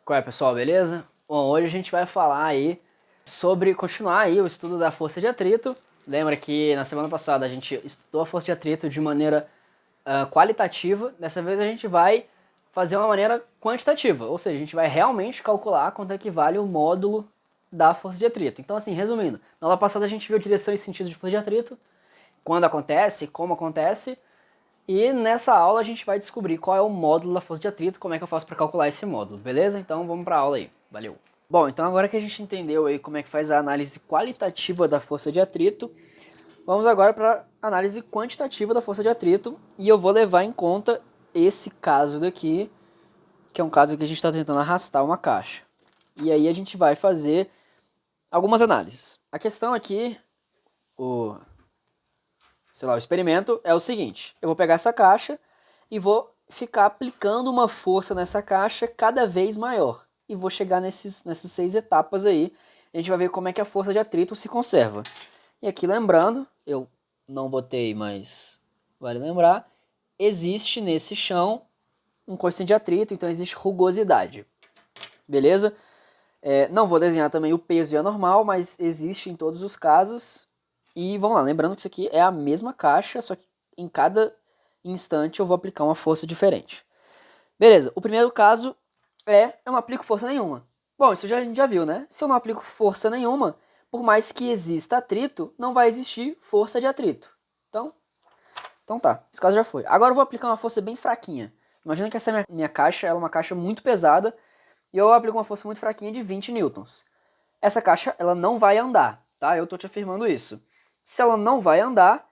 Qual é, pessoal, beleza? Bom, hoje a gente vai falar aí sobre continuar aí o estudo da força de atrito. Lembra que na semana passada a gente estudou a força de atrito de maneira qualitativa. Dessa vez a gente vai fazer uma maneira quantitativa, ou seja, a gente vai realmente calcular quanto é que vale o módulo da força de atrito. Então, assim, resumindo, na aula passada a gente viu direção e sentido de força de atrito, quando acontece, como acontece, e nessa aula a gente vai descobrir qual é o módulo da força de atrito, como é que eu faço para calcular esse módulo, beleza? Então vamos para a aula aí, valeu! Bom, então agora que a gente entendeu aí como é que faz a análise qualitativa da força de atrito, vamos agora para a análise quantitativa da força de atrito, e eu vou levar em conta esse caso daqui, que é um caso que a gente está tentando arrastar uma caixa. E aí a gente vai fazer algumas análises. A questão aqui, o experimento é o seguinte: eu vou pegar essa caixa e vou ficar aplicando uma força nessa caixa cada vez maior. E vou chegar nessas 6 etapas aí. A gente vai ver como é que a força de atrito se conserva. E aqui lembrando, eu não botei, mas vale lembrar, existe nesse chão um coeficiente de atrito, então existe rugosidade. Beleza? Não vou desenhar também o peso e a normal, mas existe em todos os casos. E vamos lá, lembrando que isso aqui é a mesma caixa, só que em cada instante eu vou aplicar uma força diferente. Beleza, o primeiro caso eu não aplico força nenhuma. Bom, isso a gente já viu, né? Se eu não aplico força nenhuma, por mais que exista atrito, não vai existir força de atrito. Então tá, esse caso já foi. Agora eu vou aplicar uma força bem fraquinha. Imagina que essa minha caixa ela é uma caixa muito pesada e eu aplico uma força muito fraquinha de 20 newtons. Essa caixa ela não vai andar, tá? Eu tô te afirmando isso. Se ela não vai andar,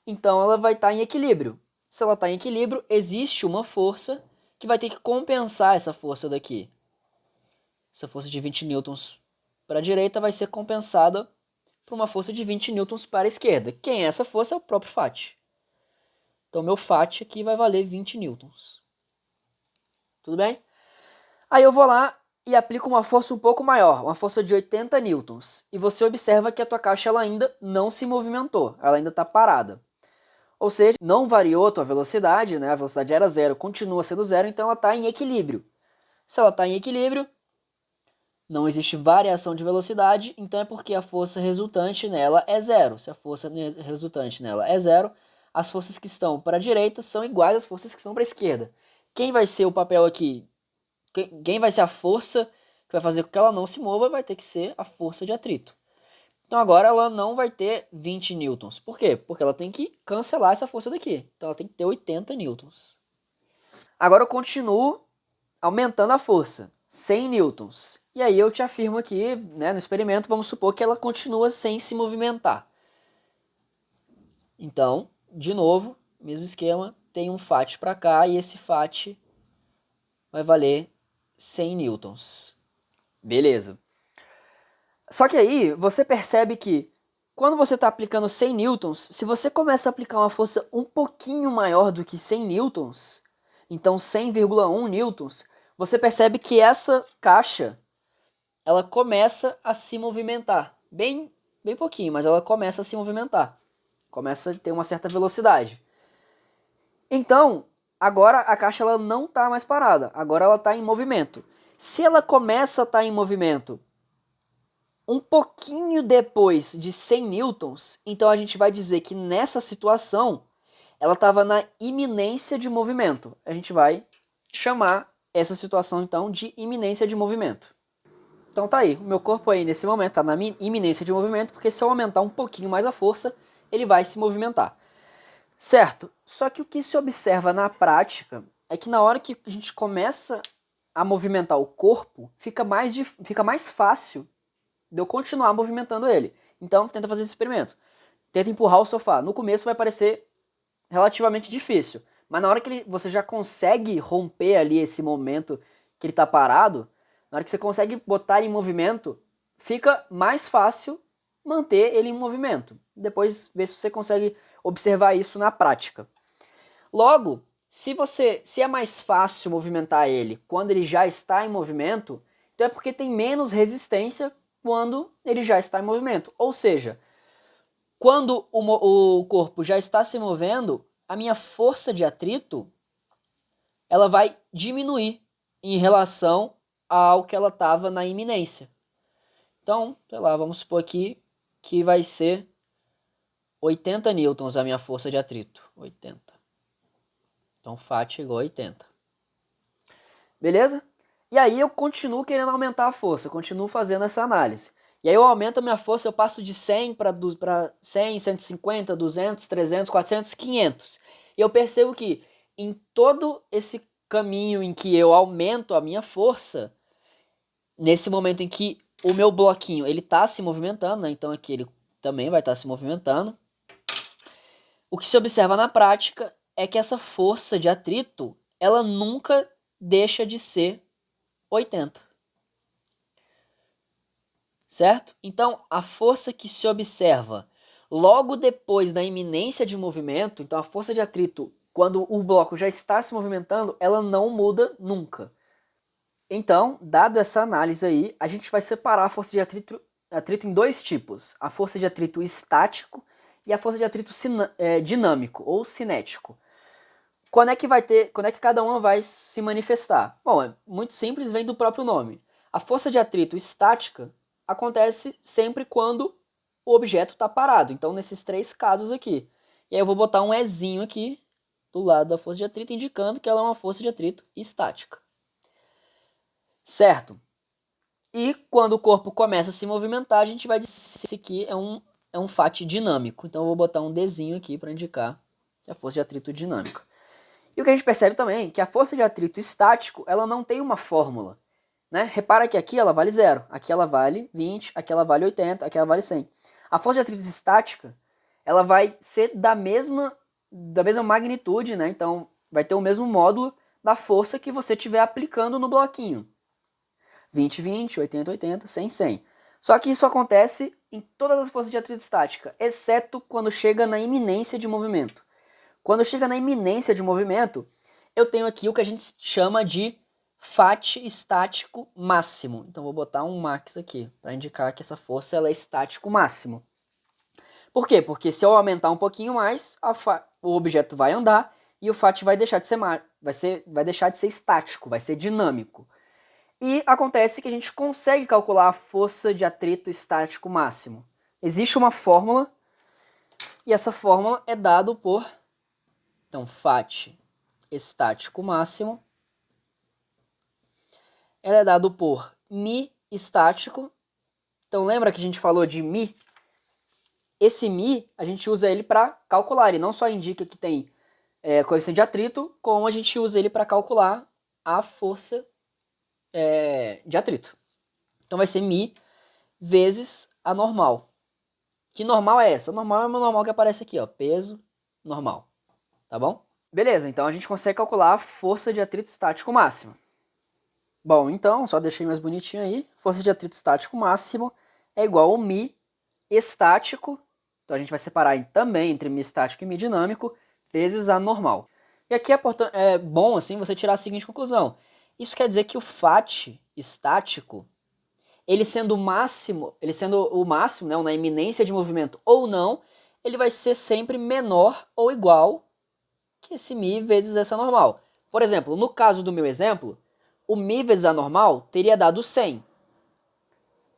então ela vai estar em equilíbrio. Se ela está em equilíbrio, existe uma força que vai ter que compensar essa força daqui. Essa força de 20 newtons para a direita vai ser compensada por uma força de 20 newtons para a esquerda. Quem é essa força? É o próprio Fat. Então, meu Fat aqui vai valer 20 newtons. Tudo bem? Aí eu vou lá e aplico uma força um pouco maior, uma força de 80 newtons. E você observa que a tua caixa ela ainda não se movimentou, ela ainda está parada. Ou seja, não variou a tua velocidade, né? A velocidade era zero, continua sendo zero, então ela está em equilíbrio. Se ela está em equilíbrio, não existe variação de velocidade, então é porque a força resultante nela é zero. Se a força resultante nela é zero, as forças que estão para a direita são iguais às forças que estão para a esquerda. Quem vai ser o papel aqui? Quem vai ser a força que vai fazer com que ela não se mova vai ter que ser a força de atrito. Então agora ela não vai ter 20 newtons. Por quê? Porque ela tem que cancelar essa força daqui. Então ela tem que ter 80 newtons. Agora eu continuo aumentando a força. 100 newtons. E aí eu te afirmo aqui, né, no experimento, vamos supor que ela continua sem se movimentar. Então, de novo, mesmo esquema, tem um Fat para cá e esse Fat vai valer 100 newtons. Beleza. Só que aí você percebe que quando você está aplicando 100 newtons, se você começa a aplicar uma força um pouquinho maior do que 100 newtons, então 100,1 newtons, você percebe que essa caixa ela começa a se movimentar. Bem pouquinho, mas ela começa a se movimentar. Começa a ter uma certa velocidade. Então, agora a caixa ela não está mais parada, agora ela está em movimento. Se ela começa a estar em movimento um pouquinho depois de 100 newtons, então a gente vai dizer que nessa situação ela estava na iminência de movimento. A gente vai chamar essa situação então de iminência de movimento. Então tá aí, o meu corpo aí nesse momento está na iminência de movimento, porque se eu aumentar um pouquinho mais a força, ele vai se movimentar. Certo, só que o que se observa na prática é que na hora que a gente começa a movimentar o corpo, fica mais fácil de eu continuar movimentando ele. Então, tenta fazer esse experimento. Tenta empurrar o sofá. No começo vai parecer relativamente difícil, mas na hora que você já consegue romper ali esse momento que ele está parado, na hora que você consegue botar ele em movimento, fica mais fácil manter ele em movimento. Depois, ver se você consegue observar isso na prática. Logo, se é mais fácil movimentar ele quando ele já está em movimento, então é porque tem menos resistência quando ele já está em movimento. Ou seja, quando o corpo já está se movendo, a minha força de atrito ela vai diminuir em relação ao que ela estava na iminência. Então, sei lá, vamos supor aqui que vai ser 80 newtons a minha força de atrito. 80. Então, Fat igual a 80. Beleza? E aí eu continuo querendo aumentar a força, continuo fazendo essa análise. E aí eu aumento a minha força, eu passo de 100 para 100, 150, 200, 300, 400, 500. E eu percebo que em todo esse caminho em que eu aumento a minha força, nesse momento em que o meu bloquinho ele está se movimentando, né? Então aqui ele também vai estar se movimentando. O que se observa na prática é que essa força de atrito, ela nunca deixa de ser 80. Certo? Então, a força que se observa logo depois da iminência de movimento, então a força de atrito, quando o bloco já está se movimentando, ela não muda nunca. Então, dado essa análise aí, a gente vai separar a força de atrito em dois tipos. A força de atrito estático e a força de atrito dinâmico ou cinético. Quando é que cada uma vai se manifestar? Bom, é muito simples, vem do próprio nome. A força de atrito estática acontece sempre quando o objeto está parado. Então, nesses três casos aqui. E aí eu vou botar um Ezinho aqui do lado da força de atrito, indicando que ela é uma força de atrito estática. Certo? E quando o corpo começa a se movimentar, a gente vai dizer que é um Fat dinâmico. Então eu vou botar um Dzinho aqui para indicar que é a força de atrito dinâmica. E o que a gente percebe também é que a força de atrito estático, ela não tem uma fórmula. Né? Repara que aqui ela vale 0, aqui ela vale 20, aqui ela vale 80, aqui ela vale 100. A força de atrito estática, ela vai ser da mesma magnitude, né? Então vai ter o mesmo módulo da força que você estiver aplicando no bloquinho. 20, 20, 80, 80, 100, 100. Só que isso acontece em todas as forças de atrito estática, exceto quando chega na iminência de movimento. Quando chega na iminência de movimento, eu tenho aqui o que a gente chama de Fat estático máximo. Então vou botar um max aqui, para indicar que essa força ela é estático máximo. Por quê? Porque se eu aumentar um pouquinho mais, o objeto vai andar e o Fat vai deixar de ser vai deixar de ser estático, vai ser dinâmico. E acontece que a gente consegue calcular a força de atrito estático máximo. Existe uma fórmula, e essa fórmula é dada por então, Fat estático máximo, ela é dado por Mi estático. Então lembra que a gente falou de Mi? Esse Mi, a gente usa ele para calcular. Ele não só indica que tem coeficiente de atrito, como a gente usa ele para calcular a força de atrito. Então vai ser Mi vezes a normal. Que normal é essa? A normal é uma normal que aparece aqui, ó, peso normal. Tá bom? Beleza, então a gente consegue calcular a força de atrito estático máxima. Bom, então, só deixei mais bonitinho aí. Força de atrito estático máximo é igual ao Mi estático. Então a gente vai separar também entre Mi estático e Mi dinâmico, vezes a normal. E aqui é bom assim você tirar a seguinte conclusão. Isso quer dizer que o Fat estático, ele sendo o máximo, né, ou na iminência de movimento ou não, ele vai ser sempre menor ou igual que esse Mi vezes essa normal. Por exemplo, no caso do meu exemplo, o Mi vezes a normal teria dado 100.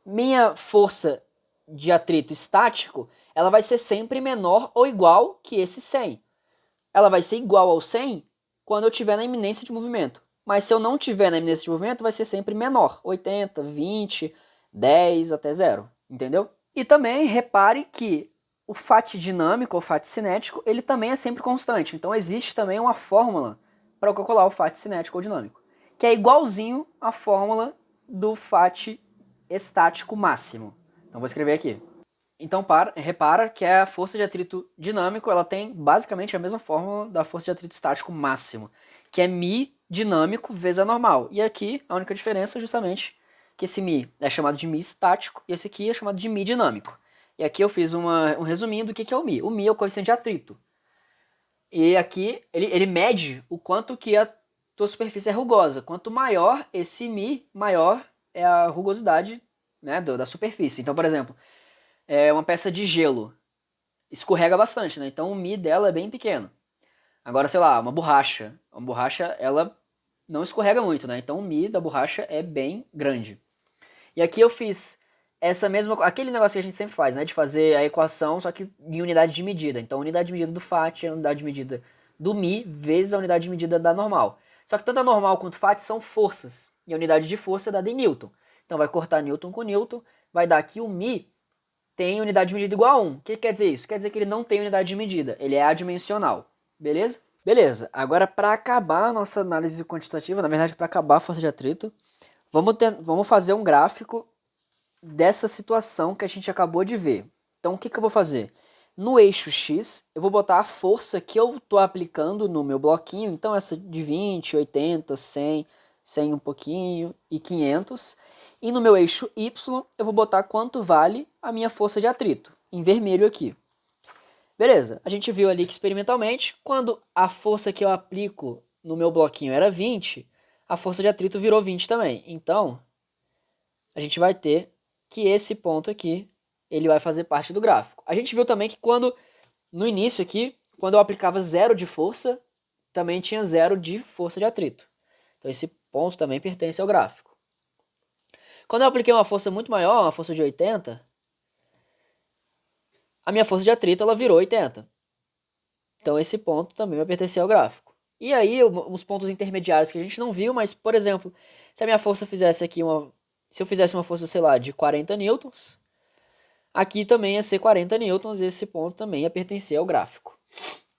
Minha força de atrito estático, ela vai ser sempre menor ou igual que esse 100. Ela vai ser igual ao 100 quando eu estiver na iminência de movimento. Mas se eu não estiver na iminência de movimento, vai ser sempre menor. 80, 20, 10 até 0. Entendeu? E também repare que o Fat dinâmico ou Fat cinético, ele também é sempre constante. Então existe também uma fórmula para calcular o Fat cinético ou dinâmico, que é igualzinho à fórmula do Fat estático máximo. Então vou escrever aqui. Então repara que a força de atrito dinâmico ela tem basicamente a mesma fórmula da força de atrito estático máximo, que é Mi dinâmico vezes a normal. E aqui a única diferença é justamente que esse Mi é chamado de Mi estático e esse aqui é chamado de Mi dinâmico. E aqui eu fiz um resuminho do que é o Mi. O Mi é o coeficiente de atrito. E aqui ele mede o quanto que a tua superfície é rugosa. Quanto maior esse Mi, maior é a rugosidade, né, da superfície. Então, por exemplo, uma peça de gelo escorrega bastante, né? Então o Mi dela é bem pequeno. Agora, sei lá, uma borracha. Uma borracha, ela não escorrega muito, né? Então o Mi da borracha é bem grande. E aqui eu fiz aquele negócio que a gente sempre faz, né? De fazer a equação, só que em unidade de medida. Então a unidade de medida do Fat é a unidade de medida do Mi vezes a unidade de medida da normal. Só que tanto a normal quanto o Fat são forças. E a unidade de força é dada em Newton. Então vai cortar Newton com Newton, vai dar que o Mi tem unidade de medida igual a 1. O que quer dizer isso? Quer dizer que ele não tem unidade de medida, ele é adimensional. Beleza? Beleza, agora para acabar a nossa análise quantitativa, na verdade para acabar a força de atrito, vamos fazer um gráfico dessa situação que a gente acabou de ver. Então o que eu vou fazer? No eixo X, eu vou botar a força que eu estou aplicando no meu bloquinho, então essa de 20, 80, 100, 100 um pouquinho e 500. E no meu eixo Y, eu vou botar quanto vale a minha força de atrito, em vermelho aqui. Beleza, a gente viu ali que experimentalmente, quando a força que eu aplico no meu bloquinho era 20, a força de atrito virou 20 também. Então, a gente vai ter que esse ponto aqui, ele vai fazer parte do gráfico. A gente viu também que no início aqui, quando eu aplicava 0 de força, também tinha 0 de força de atrito. Então esse ponto também pertence ao gráfico. Quando eu apliquei uma força muito maior, uma força de 80, a minha força de atrito ela virou 80. Então esse ponto também vai pertencer ao gráfico. E aí os pontos intermediários que a gente não viu, mas por exemplo, se a minha força fizesse aqui se eu fizesse uma força, sei lá, de 40 newtons, aqui também ia ser 40 newtons, e esse ponto também ia pertencer ao gráfico.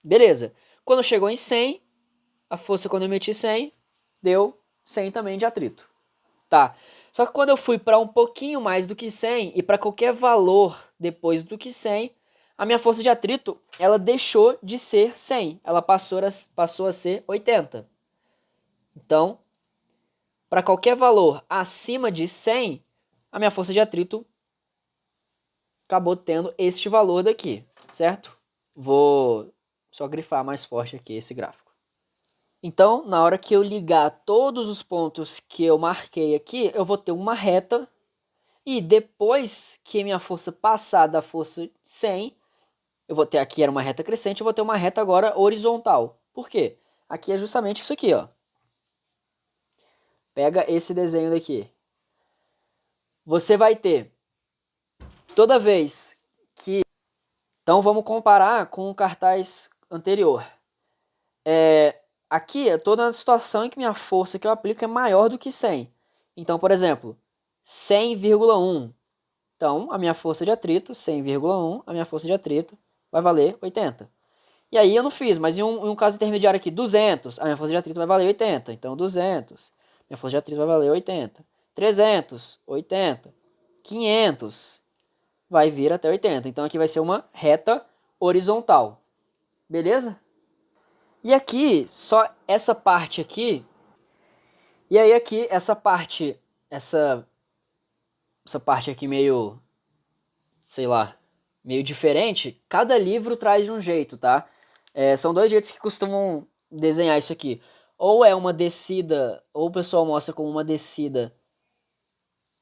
Beleza. Quando chegou em 100, a força quando eu meti 100, deu 100 também de atrito. Tá. Só que quando eu fui para um pouquinho mais do que 100 e para qualquer valor depois do que 100, a minha força de atrito, ela deixou de ser 100. Ela passou a ser 80. Então, para qualquer valor acima de 100, a minha força de atrito acabou tendo este valor daqui, certo? Vou só grifar mais forte aqui esse gráfico. Então, na hora que eu ligar todos os pontos que eu marquei aqui, eu vou ter uma reta. E depois que minha força passar da força 100, eu vou ter aqui era uma reta crescente, eu vou ter uma reta agora horizontal. Por quê? Aqui é justamente isso aqui, ó. Pega esse desenho daqui. Você vai ter toda vez que... Então vamos comparar com o cartaz anterior. Aqui eu estou na situação em que minha força que eu aplico é maior do que 100. Então, por exemplo, 100,1. Então, a minha força de atrito, 100,1, a minha força de atrito vai valer 80. E aí eu não fiz, mas em um caso intermediário aqui, 200, a minha força de atrito vai valer 80. Então, 200, minha força de atrito vai valer 80. 300, 80. 500, vai vir até 80. Então, aqui vai ser uma reta horizontal. Beleza? E aqui, só essa parte aqui. E aí aqui, essa parte aqui meio, sei lá, meio diferente, cada livro traz de um jeito, tá? São dois jeitos que costumam desenhar isso aqui. Ou é uma descida, ou o pessoal mostra como uma descida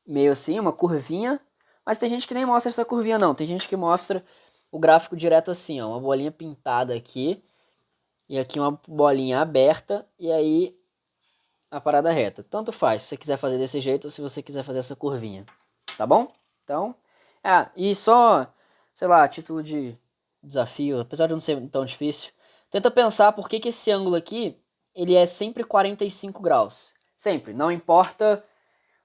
meio assim, uma curvinha, mas tem gente que nem mostra essa curvinha não, tem gente que mostra o gráfico direto assim, ó, uma bolinha pintada aqui, e aqui uma bolinha aberta, e aí a parada reta. Tanto faz se você quiser fazer desse jeito ou se você quiser fazer essa curvinha. Tá bom? Então, e só, sei lá, título de desafio, apesar de não ser tão difícil, tenta pensar por que esse ângulo aqui, ele é sempre 45 graus. Sempre, não importa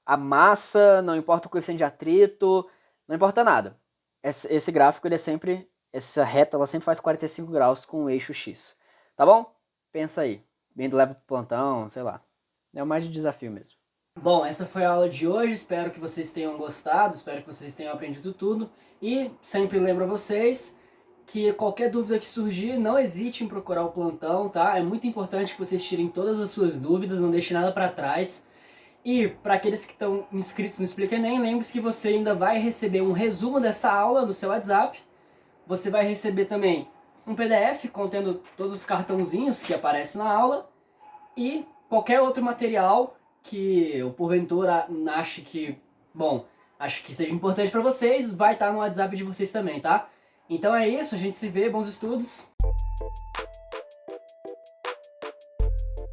a massa, não importa o coeficiente de atrito, não importa nada. Esse gráfico, ele é sempre, essa reta, ela sempre faz 45 graus com o eixo X. Tá bom? Pensa aí. Bem leva pro plantão, sei lá. É mais de desafio mesmo. Bom, essa foi a aula de hoje, espero que vocês tenham gostado, espero que vocês tenham aprendido tudo. E sempre lembro a vocês que qualquer dúvida que surgir, não hesite em procurar o plantão, tá? É muito importante que vocês tirem todas as suas dúvidas, não deixem nada para trás. E para aqueles que estão inscritos no Explica Enem, lembre-se que você ainda vai receber um resumo dessa aula no seu WhatsApp. Você vai receber também um PDF contendo todos os cartãozinhos que aparecem na aula e qualquer outro material que eu porventura acho que seja importante para vocês, vai estar no WhatsApp de vocês também, tá? Então é isso, a gente se vê, bons estudos!